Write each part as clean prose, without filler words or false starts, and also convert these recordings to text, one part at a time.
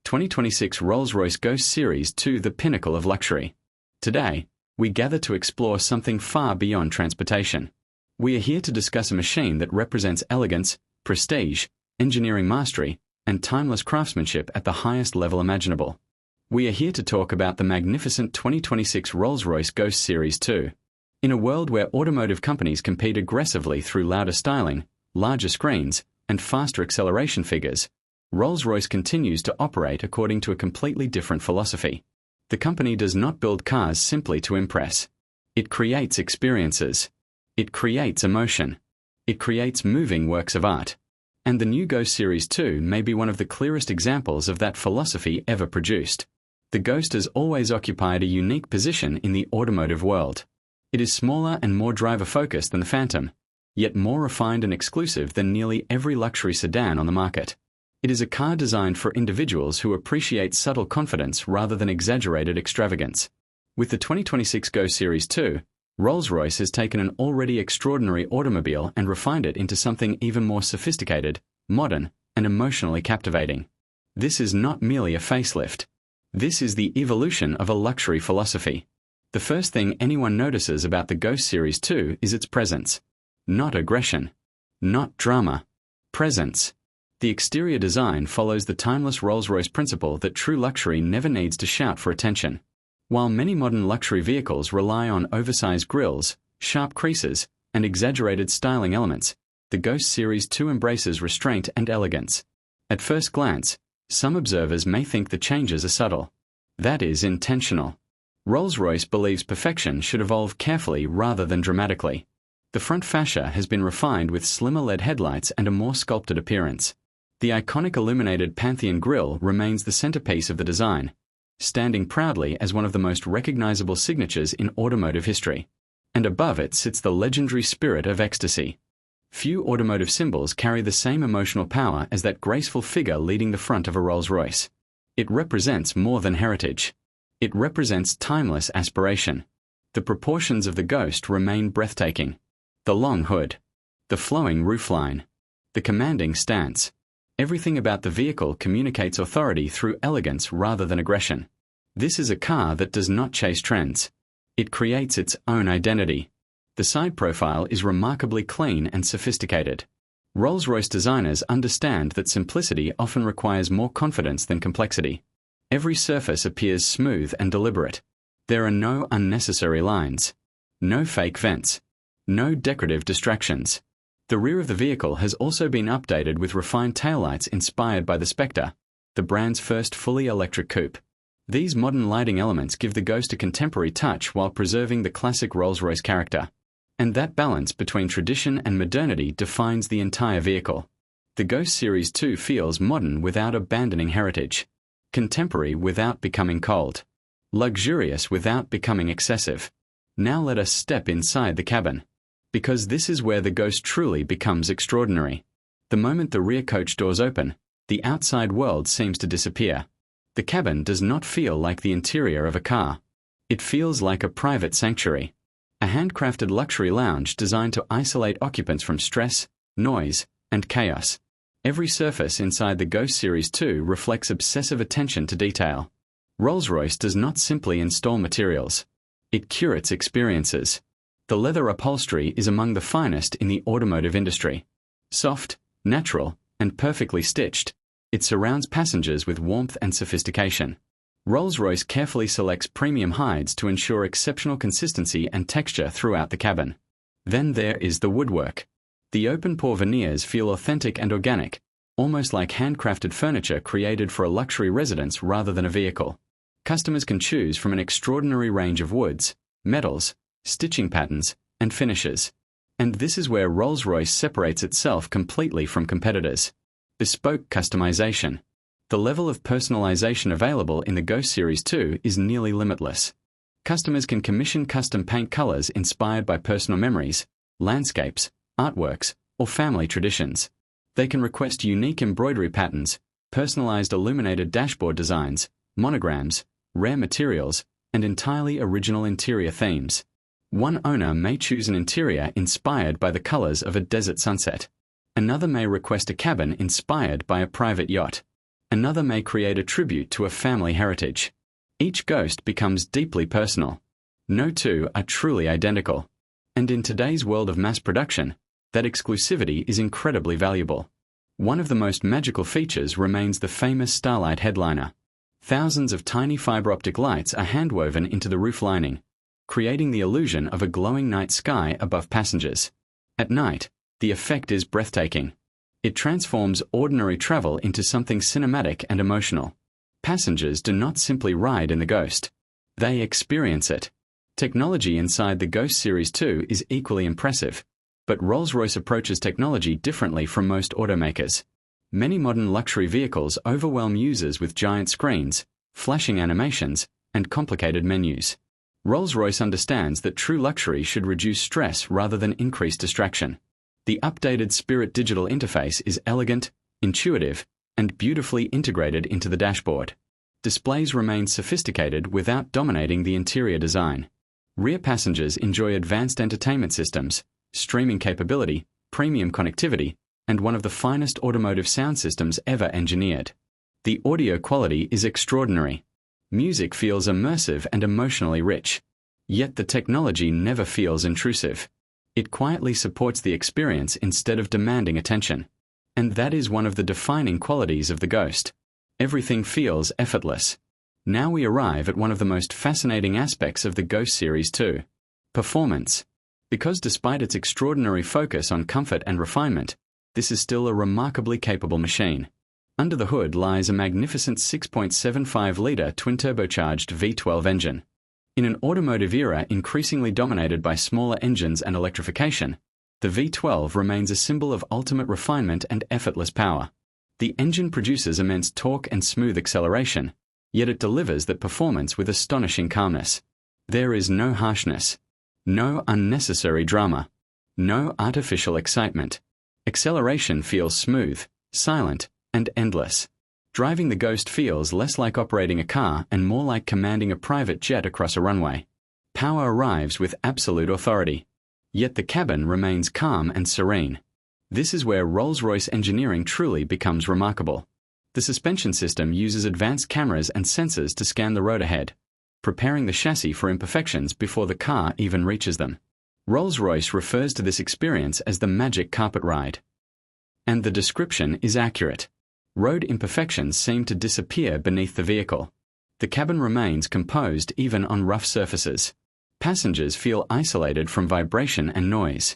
2026 Rolls-Royce Ghost Series II, the pinnacle of luxury. Today, we gather to explore something far beyond transportation. We are here to discuss a machine that represents elegance, prestige, engineering mastery, and timeless craftsmanship at the highest level imaginable. We are here to talk about the magnificent 2026 Rolls-Royce Ghost Series II. In a world where automotive companies compete aggressively through louder styling, larger screens, and faster acceleration figures, Rolls-Royce continues to operate according to a completely different philosophy. The company does not build cars simply to impress. It creates experiences. It creates emotion. It creates moving works of art. And the new Ghost Series II may be one of the clearest examples of that philosophy ever produced. The Ghost has always occupied a unique position in the automotive world. It is smaller and more driver-focused than the Phantom, yet more refined and exclusive than nearly every luxury sedan on the market. It is a car designed for individuals who appreciate subtle confidence rather than exaggerated extravagance. With the 2026 Ghost Series II, Rolls-Royce has taken an already extraordinary automobile and refined it into something even more sophisticated, modern, and emotionally captivating. This is not merely a facelift. This is the evolution of a luxury philosophy. The first thing anyone notices about the Ghost Series II is its presence. Not aggression. Not drama. Presence. The exterior design follows the timeless Rolls-Royce principle that true luxury never needs to shout for attention. While many modern luxury vehicles rely on oversized grilles, sharp creases, and exaggerated styling elements, the Ghost Series II embraces restraint and elegance. At first glance, some observers may think the changes are subtle. That is intentional. Rolls-Royce believes perfection should evolve carefully rather than dramatically. The front fascia has been refined with slimmer LED headlights and a more sculpted appearance. The iconic illuminated Pantheon grille remains the centerpiece of the design, standing proudly as one of the most recognizable signatures in automotive history. And above it sits the legendary Spirit of Ecstasy. Few automotive symbols carry the same emotional power as that graceful figure leading the front of a Rolls-Royce. It represents more than heritage. It represents timeless aspiration. The proportions of the Ghost remain breathtaking. The long hood. The flowing roofline. The commanding stance. Everything about the vehicle communicates authority through elegance rather than aggression. This is a car that does not chase trends. It creates its own identity. The side profile is remarkably clean and sophisticated. Rolls-Royce designers understand that simplicity often requires more confidence than complexity. Every surface appears smooth and deliberate. There are no unnecessary lines. No fake vents. No decorative distractions. The rear of the vehicle has also been updated with refined taillights inspired by the Spectre, the brand's first fully electric coupe. These modern lighting elements give the Ghost a contemporary touch while preserving the classic Rolls-Royce character. And that balance between tradition and modernity defines the entire vehicle. The Ghost Series II feels modern without abandoning heritage. Contemporary without becoming cold. Luxurious without becoming excessive. Now let us step inside the cabin. Because this is where the Ghost truly becomes extraordinary. The moment the rear coach doors open, the outside world seems to disappear. The cabin does not feel like the interior of a car. It feels like a private sanctuary. A handcrafted luxury lounge designed to isolate occupants from stress, noise, and chaos. Every surface inside the Ghost Series II reflects obsessive attention to detail. Rolls-Royce does not simply install materials. It curates experiences. The leather upholstery is among the finest in the automotive industry. Soft, natural, and perfectly stitched, it surrounds passengers with warmth and sophistication. Rolls-Royce carefully selects premium hides to ensure exceptional consistency and texture throughout the cabin. Then there is the woodwork. The open-pore veneers feel authentic and organic, almost like handcrafted furniture created for a luxury residence rather than a vehicle. Customers can choose from an extraordinary range of woods, metals, stitching patterns, and finishes. And this is where Rolls-Royce separates itself completely from competitors. Bespoke customization. The level of personalization available in the Ghost Series II is nearly limitless. Customers can commission custom paint colors inspired by personal memories, landscapes, artworks, or family traditions. They can request unique embroidery patterns, personalized illuminated dashboard designs, monograms, rare materials, and entirely original interior themes. One owner may choose an interior inspired by the colors of a desert sunset. Another may request a cabin inspired by a private yacht. Another may create a tribute to a family heritage. Each Ghost becomes deeply personal. No two are truly identical. And in today's world of mass production, that exclusivity is incredibly valuable. One of the most magical features remains the famous Starlight headliner. Thousands of tiny fiber optic lights are handwoven into the roof lining, creating the illusion of a glowing night sky above passengers. At night, the effect is breathtaking. It transforms ordinary travel into something cinematic and emotional. Passengers do not simply ride in the Ghost. They experience it. Technology inside the Ghost Series II is equally impressive, but Rolls-Royce approaches technology differently from most automakers. Many modern luxury vehicles overwhelm users with giant screens, flashing animations, and complicated menus. Rolls-Royce understands that true luxury should reduce stress rather than increase distraction. The updated Spirit digital interface is elegant, intuitive, and beautifully integrated into the dashboard. Displays remain sophisticated without dominating the interior design. Rear passengers enjoy advanced entertainment systems, streaming capability, premium connectivity, and one of the finest automotive sound systems ever engineered. The audio quality is extraordinary. Music feels immersive and emotionally rich. Yet the technology never feels intrusive. It quietly supports the experience instead of demanding attention. And that is one of the defining qualities of the Ghost. Everything feels effortless. Now we arrive at one of the most fascinating aspects of the Ghost Series II: performance. Because despite its extraordinary focus on comfort and refinement, this is still a remarkably capable machine. Under the hood lies a magnificent 6.75-litre twin-turbocharged V12 engine. In an automotive era increasingly dominated by smaller engines and electrification, the V12 remains a symbol of ultimate refinement and effortless power. The engine produces immense torque and smooth acceleration, yet it delivers that performance with astonishing calmness. There is no harshness, no unnecessary drama, no artificial excitement. Acceleration feels smooth, silent, and endless. Driving the Ghost feels less like operating a car and more like commanding a private jet across a runway. Power arrives with absolute authority. Yet the cabin remains calm and serene. This is where Rolls-Royce engineering truly becomes remarkable. The suspension system uses advanced cameras and sensors to scan the road ahead, preparing the chassis for imperfections before the car even reaches them. Rolls-Royce refers to this experience as the magic carpet ride. And the description is accurate. Road imperfections seem to disappear beneath the vehicle. The cabin remains composed even on rough surfaces. Passengers feel isolated from vibration and noise.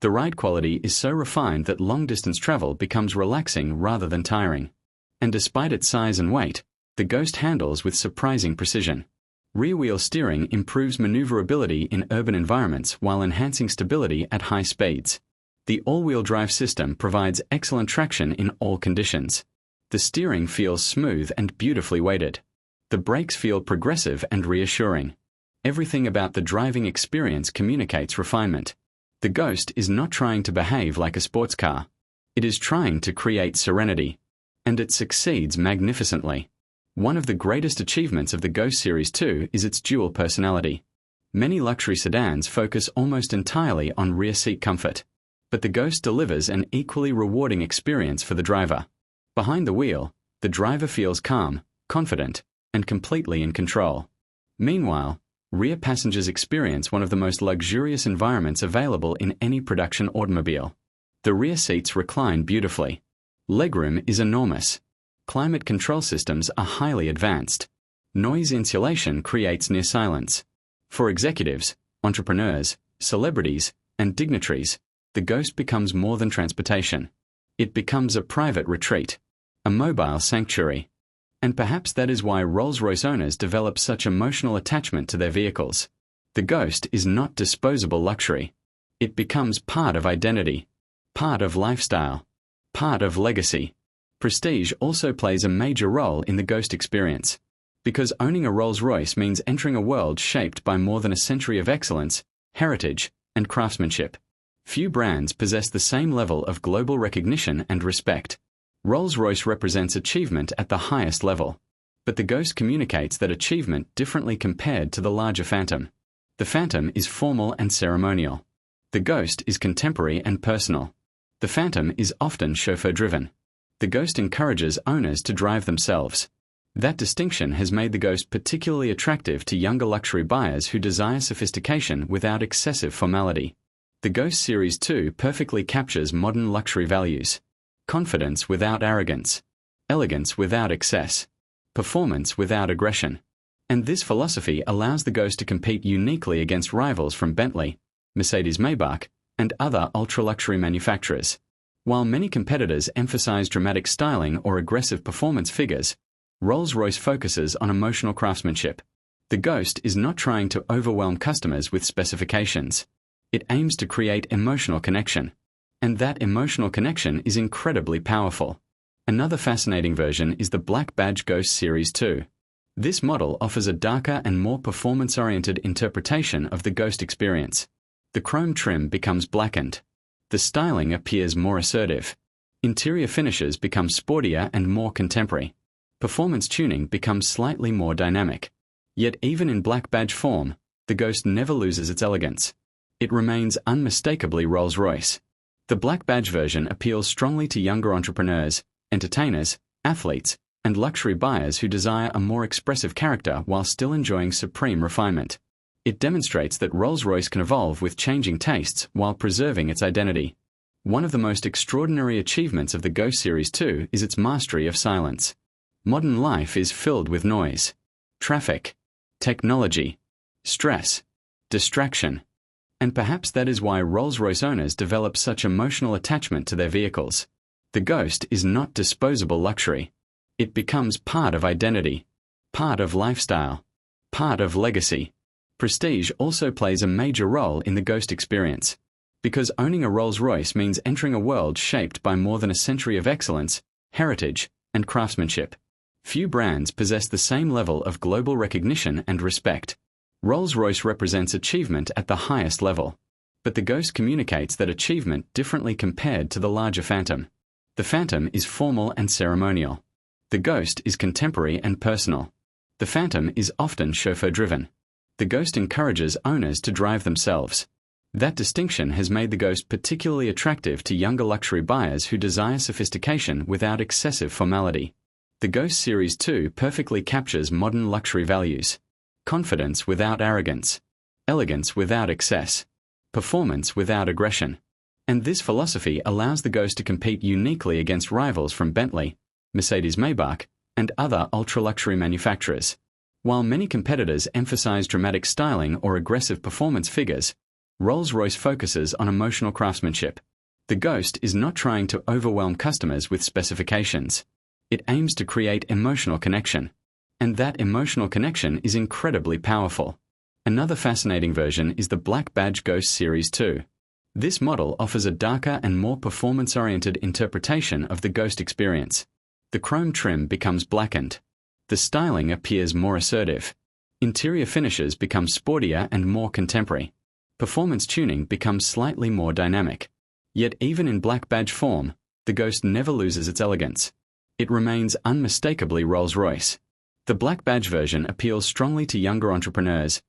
The ride quality is so refined that long-distance travel becomes relaxing rather than tiring. And despite its size and weight, the Ghost handles with surprising precision. Rear-wheel steering improves maneuverability in urban environments while enhancing stability at high speeds. The all-wheel drive system provides excellent traction in all conditions. The steering feels smooth and beautifully weighted. The brakes feel progressive and reassuring. Everything about the driving experience communicates refinement. The Ghost is not trying to behave like a sports car. It is trying to create serenity. And it succeeds magnificently. One of the greatest achievements of the Ghost Series II is its dual personality. Many luxury sedans focus almost entirely on rear seat comfort, but the Ghost delivers an equally rewarding experience for the driver. Behind the wheel, the driver feels calm, confident, and completely in control. Meanwhile, rear passengers experience one of the most luxurious environments available in any production automobile. The rear seats recline beautifully. Legroom is enormous. Climate control systems are highly advanced. Noise insulation creates near silence. For executives, entrepreneurs, celebrities, and dignitaries, the Ghost becomes more than transportation. It becomes a private retreat, a mobile sanctuary. And perhaps that is why Rolls-Royce owners develop such emotional attachment to their vehicles. The Ghost is not disposable luxury. It becomes part of identity, part of lifestyle, part of legacy. Prestige also plays a major role in the Ghost experience. Because owning a Rolls-Royce means entering a world shaped by more than a century of excellence, heritage, and craftsmanship. Few brands possess the same level of global recognition and respect. Rolls-Royce represents achievement at the highest level. But the Ghost communicates that achievement differently compared to the larger Phantom. The Phantom is formal and ceremonial. The Ghost is contemporary and personal. The Phantom is often chauffeur-driven. The Ghost encourages owners to drive themselves. That distinction has made the Ghost particularly attractive to younger luxury buyers who desire sophistication without excessive formality. The Ghost Series II perfectly captures modern luxury values. Confidence without arrogance. Elegance without excess. Performance without aggression. And this philosophy allows the Ghost to compete uniquely against rivals from Bentley, Mercedes-Maybach, and other ultra-luxury manufacturers. While many competitors emphasize dramatic styling or aggressive performance figures, Rolls-Royce focuses on emotional craftsmanship. The Ghost is not trying to overwhelm customers with specifications. It aims to create emotional connection. And that emotional connection is incredibly powerful. Another fascinating version is the Black Badge Ghost Series II. This model offers a darker and more performance-oriented interpretation of the Ghost experience. The chrome trim becomes blackened. The styling appears more assertive. Interior finishes become sportier and more contemporary. Performance tuning becomes slightly more dynamic. Yet even in Black Badge form, the Ghost never loses its elegance. It remains unmistakably Rolls-Royce. The Black Badge version appeals strongly to younger entrepreneurs, entertainers, athletes, and luxury buyers who desire a more expressive character while still enjoying supreme refinement. It demonstrates that Rolls-Royce can evolve with changing tastes while preserving its identity. One of the most extraordinary achievements of the Ghost Series II is its mastery of silence. Modern life is filled with noise, traffic, technology, stress, distraction. And perhaps that is why Rolls-Royce owners develop such emotional attachment to their vehicles. The Ghost is not disposable luxury. It becomes part of identity, part of lifestyle, part of legacy. Prestige also plays a major role in the Ghost experience. Because owning a Rolls-Royce means entering a world shaped by more than a century of excellence, heritage, and craftsmanship. Few brands possess the same level of global recognition and respect. Rolls-Royce represents achievement at the highest level. But the Ghost communicates that achievement differently compared to the larger Phantom. The Phantom is formal and ceremonial. The Ghost is contemporary and personal. The Phantom is often chauffeur-driven. The Ghost encourages owners to drive themselves. That distinction has made the Ghost particularly attractive to younger luxury buyers who desire sophistication without excessive formality. The Ghost Series II perfectly captures modern luxury values. Confidence without arrogance. Elegance without excess. Performance without aggression. And this philosophy allows the Ghost to compete uniquely against rivals from Bentley, Mercedes-Maybach, and other ultra-luxury manufacturers. While many competitors emphasize dramatic styling or aggressive performance figures, Rolls-Royce focuses on emotional craftsmanship. The Ghost is not trying to overwhelm customers with specifications. It aims to create emotional connection. And that emotional connection is incredibly powerful. Another fascinating version is the Black Badge Ghost Series II. This model offers a darker and more performance-oriented interpretation of the Ghost experience. The chrome trim becomes blackened. The styling appears more assertive. Interior finishes become sportier and more contemporary. Performance tuning becomes slightly more dynamic. Yet even in Black Badge form, the Ghost never loses its elegance. It remains unmistakably Rolls-Royce. The Black Badge version appeals strongly to younger entrepreneurs,